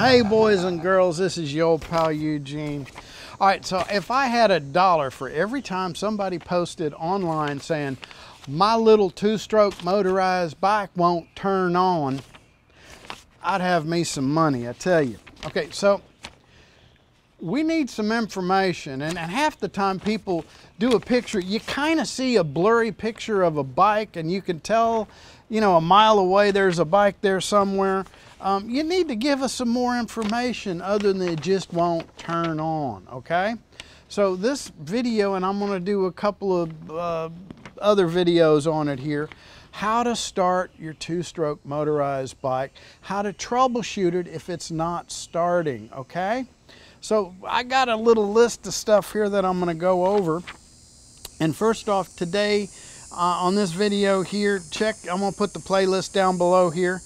Hey boys and girls, this is your old pal Eugene. All right, so if I had $1 for every time somebody posted online saying, my little two-stroke motorized bike won't turn on, I'd have me some money, I tell you. Okay, so we need some information, and half the time people do a picture, you kind of see a blurry picture of a bike and you can tell, you know, a mile away there's a bike there somewhere. You need to give us some more information other than it just won't turn on, okay? So this video, and I'm going to do a couple of other videos on it here, how to start your two-stroke motorized bike, how to troubleshoot it if it's not starting, okay? So I got a little list of stuff here that I'm going to go over. And first off, today on this video here, I'm going to put the playlist down below here.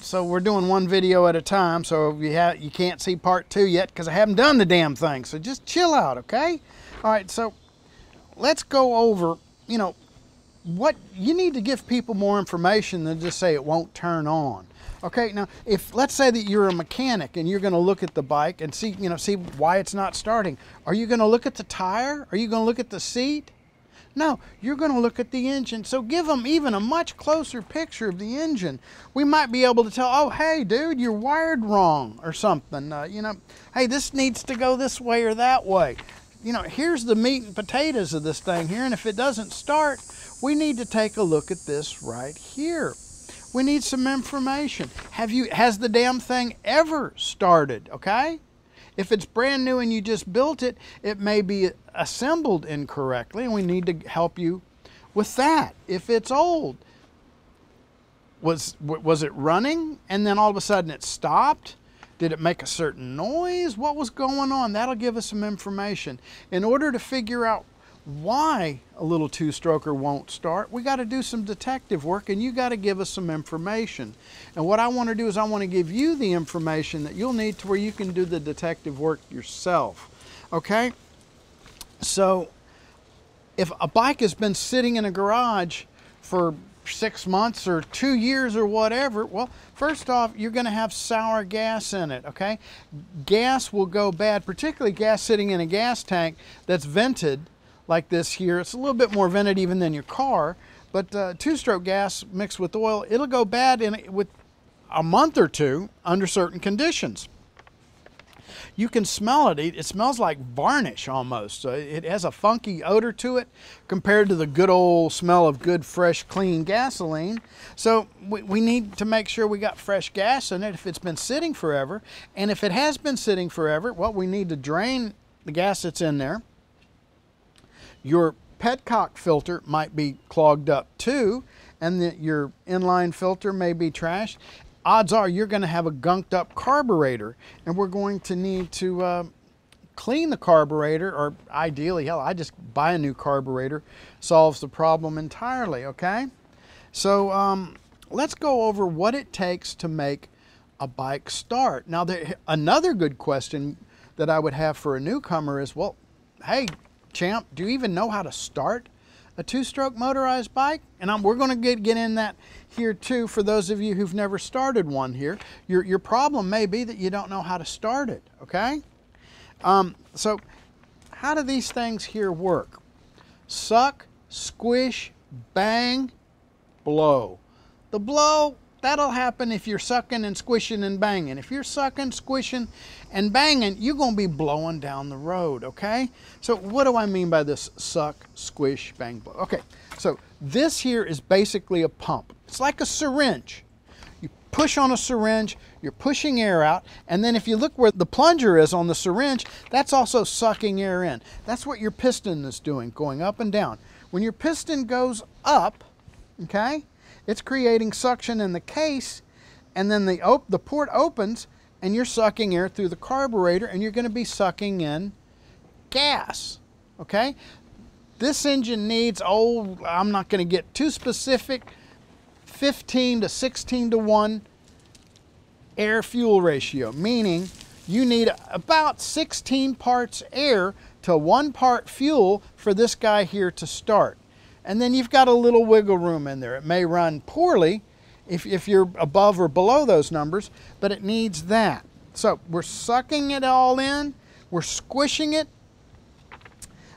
So we're doing one video at a time, so you can't see part 2 yet because I haven't done the damn thing. So just chill out, okay? All right, so let's go over, you know, what you need to give people more information than just say it won't turn on. Okay, now if let's say that you're a mechanic and you're going to look at the bike and see why it's not starting. Are you going to look at the tire? Are you going to look at the seat? No, you're going to look at the engine. So give them even a much closer picture of the engine. We might be able to tell, oh, hey, dude, you're wired wrong or something. You know, hey, this needs to go this way or that way. You know, here's the meat and potatoes of this thing here. And if it doesn't start, we need to take a look at this right here. We need some information. Has the damn thing ever started, okay? If it's brand new and you just built it, it may be assembled incorrectly, and we need to help you with that. If it's old, was it running and then all of a sudden it stopped? Did it make a certain noise? What was going on? That'll give us some information. In order to figure out why a little two-stroker won't start, we got to do some detective work, and you got to give us some information. And what I want to do is I want to give you the information that you'll need to where you can do the detective work yourself. Okay? So if a bike has been sitting in a garage for 6 months or 2 years or whatever, well, first off, you're going to have sour gas in it, okay? Gas will go bad, particularly gas sitting in a gas tank that's vented like this here. It's a little bit more vented even than your car, but two-stroke gas mixed with oil, it'll go bad with a month or two under certain conditions. You can smell it. It smells like varnish almost. It has a funky odor to it compared to the good old smell of good, fresh, clean gasoline. So we need to make sure we got fresh gas in it if it's been sitting forever. And if it has been sitting forever, well, we need to drain the gas that's in there. Your petcock filter might be clogged up too, and your inline filter may be trashed. Odds are you're going to have a gunked up carburetor, and we're going to need to clean the carburetor, or ideally, hell, I just buy a new carburetor. Solves the problem entirely, okay? So let's go over what it takes to make a bike start. Now, another good question that I would have for a newcomer is, well, hey, champ, do you even know how to start a two-stroke motorized bike? And we're going to get in that here too for those of you who've never started one here. Your problem may be that you don't know how to start it, okay? So how do these things here work? Suck, squish, bang, blow. The blow, that'll happen if you're sucking and squishing and banging. If you're sucking, squishing, and banging, you're going to be blowing down the road, okay? So what do I mean by this suck, squish, bang, blow? Okay, so this here is basically a pump. It's like a syringe. You push on a syringe, you're pushing air out, and then if you look where the plunger is on the syringe, that's also sucking air in. That's what your piston is doing, going up and down. When your piston goes up, okay, it's creating suction in the case, and then the port opens, and you're sucking air through the carburetor, and you're going to be sucking in gas, okay? This engine needs, I'm not going to get too specific, 15 to 16 to 1 air-fuel ratio, meaning you need about 16 parts air to 1 part fuel for this guy here to start. And then you've got a little wiggle room in there. It may run poorly if you're above or below those numbers, but it needs that. So we're sucking it all in, we're squishing it,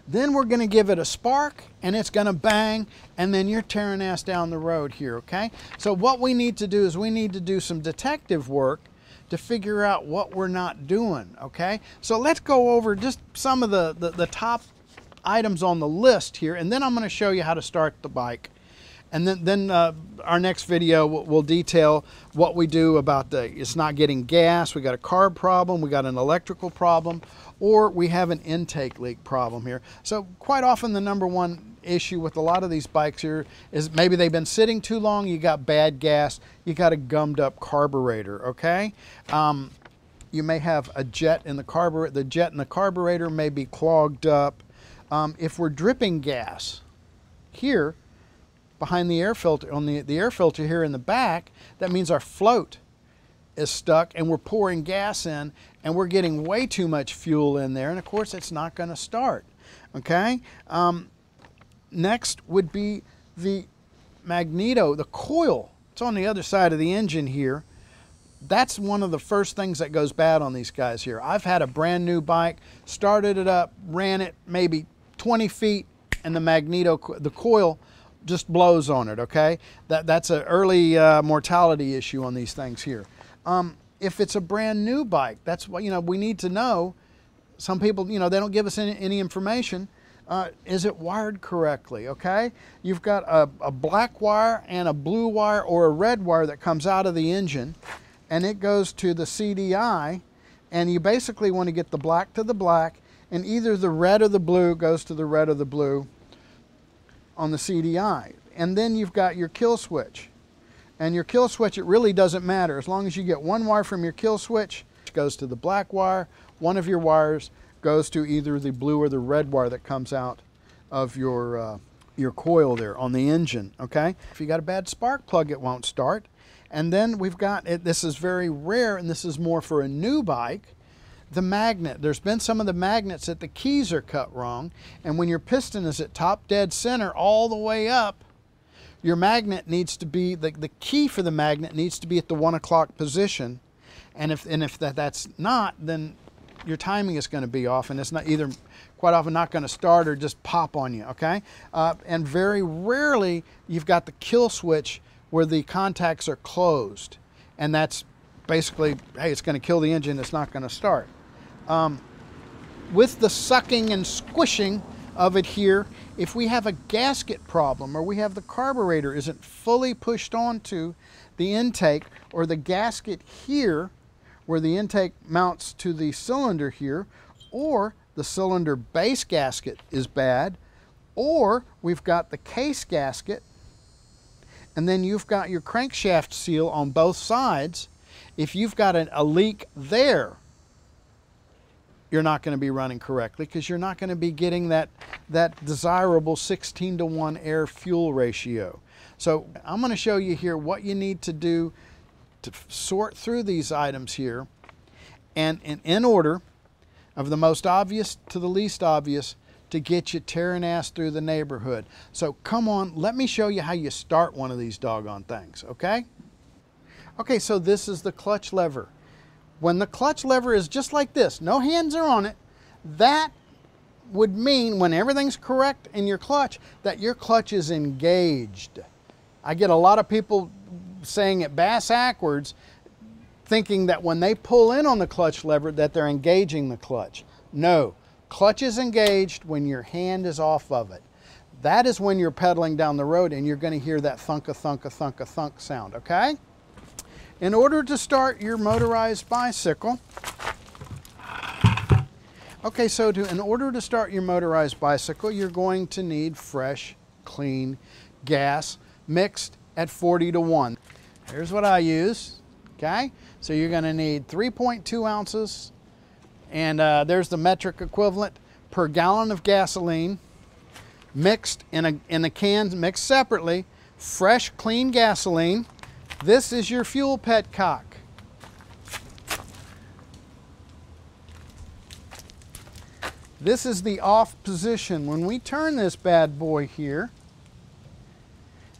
then we're going to give it a spark and it's going to bang, and then you're tearing ass down the road here, okay? So what we need to do is we need to do some detective work to figure out what we're not doing, okay? So let's go over just some of the top items on the list here, and then I'm going to show you how to start the bike. And then our next video will detail what we do about it's not getting gas, we got a carb problem, we got an electrical problem, or we have an intake leak problem here. So quite often the number one issue with a lot of these bikes here is maybe they've been sitting too long, you got bad gas, you got a gummed up carburetor, okay? You may have a jet in the carburetor, the jet in the carburetor may be clogged up. If we're dripping gas here, behind the air filter, on the air filter here in the back, that means our float is stuck and we're pouring gas in and we're getting way too much fuel in there, and of course it's not going to start, okay? Next would be the magneto, the coil. It's on the other side of the engine here. That's one of the first things that goes bad on these guys here. I've had a brand new bike, started it up, ran it maybe 20 feet, and the magneto, the coil just blows on it, okay? That's an early mortality issue on these things here. If it's a brand new bike, that's what, we need to know. Some people, they don't give us any information. Is it wired correctly, okay? You've got a black wire and a blue wire or a red wire that comes out of the engine, and it goes to the CDI, and you basically want to get the black to the black, and either the red or the blue goes to the red or the blue on the CDI. And then you've got your kill switch. And your kill switch, it really doesn't matter. As long as you get one wire from your kill switch, it goes to the black wire. One of your wires goes to either the blue or the red wire that comes out of your coil there on the engine, okay? If you got a bad spark plug, it won't start. And then we've got, this is very rare, and this is more for a new bike, the magnet. There's been some of the magnets that the keys are cut wrong, and when your piston is at top dead center all the way up, your magnet needs to be, the key for the magnet needs to be at the 1 o'clock position, and if that's not, then your timing is going to be off, and it's not either, quite often not going to start or just pop on you, okay? And very rarely you've got the kill switch where the contacts are closed, and that's basically, hey, it's going to kill the engine, it's not going to start. With the sucking and squishing of it here, if we have a gasket problem or we have the carburetor isn't fully pushed onto the intake, or the gasket here where the intake mounts to the cylinder here, or the cylinder base gasket is bad, or we've got the case gasket, and then you've got your crankshaft seal on both sides. If you've got a leak there, you're not going to be running correctly, because you're not going to be getting that desirable 16:1 air fuel ratio. So I'm going to show you here what you need to do to sort through these items here, and in order of the most obvious to the least obvious, to get you tearing ass through the neighborhood. So come on, let me show you how you start one of these doggone things, okay? Okay, so this is the clutch lever. When the clutch lever is just like this, no hands are on it, that would mean when everything's correct in your clutch, that your clutch is engaged. I get a lot of people saying it bass-ackwards, thinking that when they pull in on the clutch lever that they're engaging the clutch. No, clutch is engaged when your hand is off of it. That is when you're pedaling down the road and you're going to hear that thunk-a-thunk-a-thunk-a-thunk sound, okay? In order to start your motorized bicycle, okay, so in order to start your motorized bicycle, you're going to need fresh, clean gas mixed at 40:1. Here's what I use, okay? So you're going to need 3.2 ounces, and there's the metric equivalent per gallon of gasoline, mixed in a can, mixed separately, fresh, clean gasoline. This is your fuel petcock. This is the off position. When we turn this bad boy here,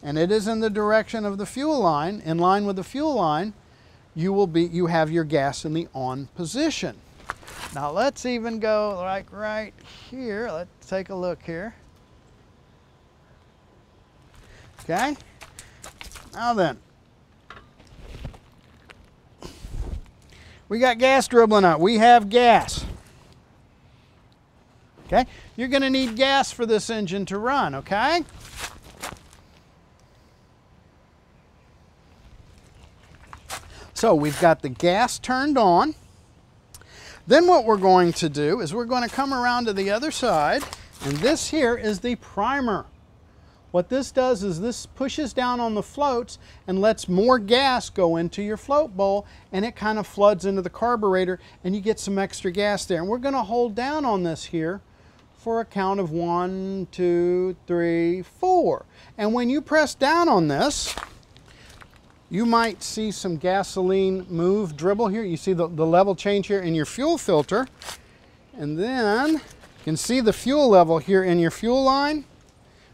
and it is in the direction of the fuel line, in line with the fuel line, you have your gas in the on position. Now let's even go like right here. Let's take a look here. Okay. Now then, we got gas dribbling out. We have gas. Okay. You're going to need gas for this engine to run, okay? So we've got the gas turned on. Then what we're going to do is we're going to come around to the other side, and this here is the primer. What this does is this pushes down on the floats and lets more gas go into your float bowl, and it kind of floods into the carburetor and you get some extra gas there. And we're going to hold down on this here for a count of 1, 2, 3, 4. And when you press down on this, you might see some gasoline dribble here. You see the level change here in your fuel filter. And then you can see the fuel level here in your fuel line.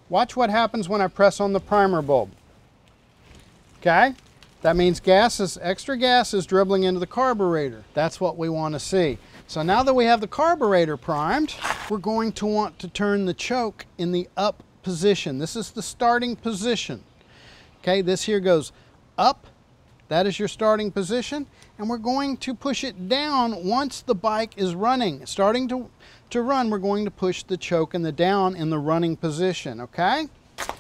Watch what happens when I press on the primer bulb. Okay? That means extra gas is dribbling into the carburetor. That's what we want to see. So now that we have the carburetor primed, we're going to want to turn the choke in the up position. This is the starting position. Okay, this here goes up. That is your starting position. And we're going to push it down once the bike is running. Starting to run, we're going to push the choke and the down in the running position, okay?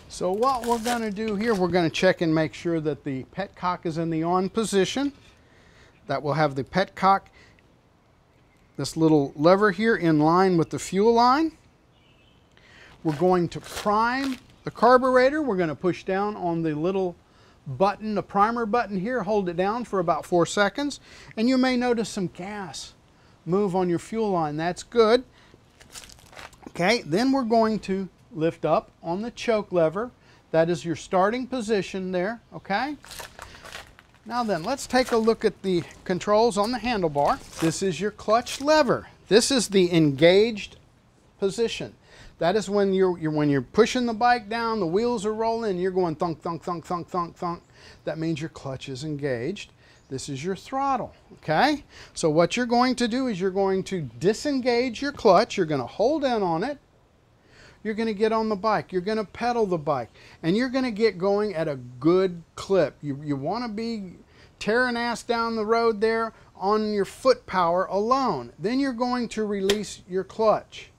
So what we're going to do here, we're going to check and make sure that the petcock is in the on position. That will have the petcock, this little lever here, in line with the fuel line. We're going to prime the carburetor. We're going to push down on the little button, the primer button here, hold it down for about 4 seconds, and you may notice some gas move on your fuel line. That's good. Okay, then we're going to lift up on the choke lever. That is your starting position there, okay? Now then, let's take a look at the controls on the handlebar. This is your clutch lever. This is the engaged position. That is when you're pushing the bike down, the wheels are rolling, you're going thunk, thunk, thunk, thunk, thunk, thunk. That means your clutch is engaged. This is your throttle, okay? So what you're going to do is you're going to disengage your clutch. You're going to hold in on it. You're going to get on the bike. You're going to pedal the bike. And you're going to get going at a good clip. You want to be tearing ass down the road there on your foot power alone. Then you're going to release your clutch.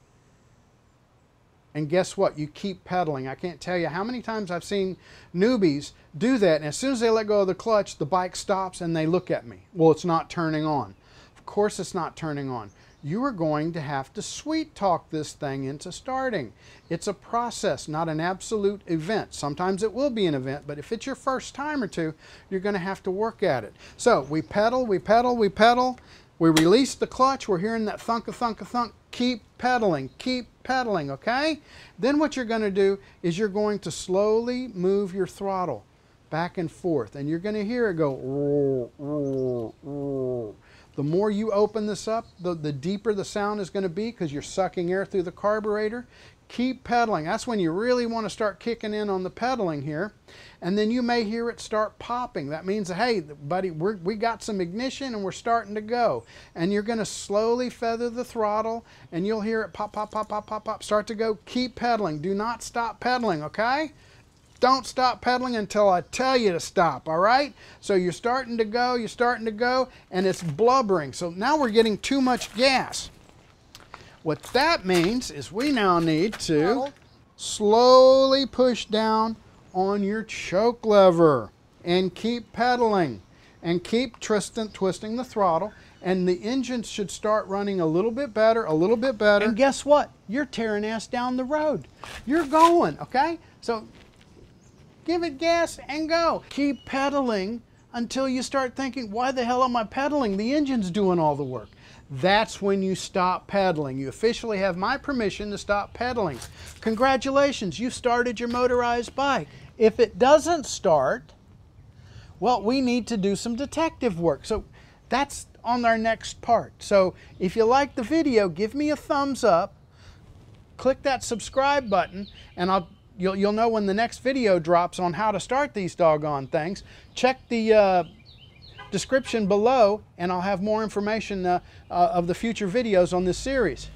And guess what? You keep pedaling. I can't tell you how many times I've seen newbies do that, and as soon as they let go of the clutch, the bike stops and they look at me. Well, it's not turning on. Of course it's not turning on. You are going to have to sweet talk this thing into starting. It's a process, not an absolute event. Sometimes it will be an event, but if it's your first time or two, you're going to have to work at it. So we pedal, we pedal, we pedal. We release the clutch. We're hearing that thunk-a-thunk-a-thunk. Keep pedaling, okay? Then what you're going to do is you're going to slowly move your throttle back and forth, and you're going to hear it go roar, roar, roar. The more you open this up, the deeper the sound is going to be because you're sucking air through the carburetor. Keep pedaling. That's when you really want to start kicking in on the pedaling here. And then you may hear it start popping. That means, hey, buddy, we got some ignition and we're starting to go. And you're going to slowly feather the throttle and you'll hear it pop, pop, pop, pop, pop, pop, start to go. Keep pedaling. Do not stop pedaling, okay? Don't stop pedaling until I tell you to stop, all right? So you're starting to go, and it's blubbering. So now we're getting too much gas. What that means is we now need to slowly push down on your choke lever and keep pedaling and keep twisting the throttle, and the engine should start running a little bit better, And guess what? You're tearing ass down the road. You're going, okay? So give it gas and go. Keep pedaling until you start thinking, why the hell am I pedaling? The engine's doing all the work. That's when you stop pedaling. You officially have my permission to stop pedaling. Congratulations, you started your motorized bike. If it doesn't start, well, we need to do some detective work. So that's on our next part. So if you like the video, give me a thumbs up, click that subscribe button, and I'll you'll know when the next video drops on how to start these doggone things. Check the description below, and I'll have more information of the future videos on this series.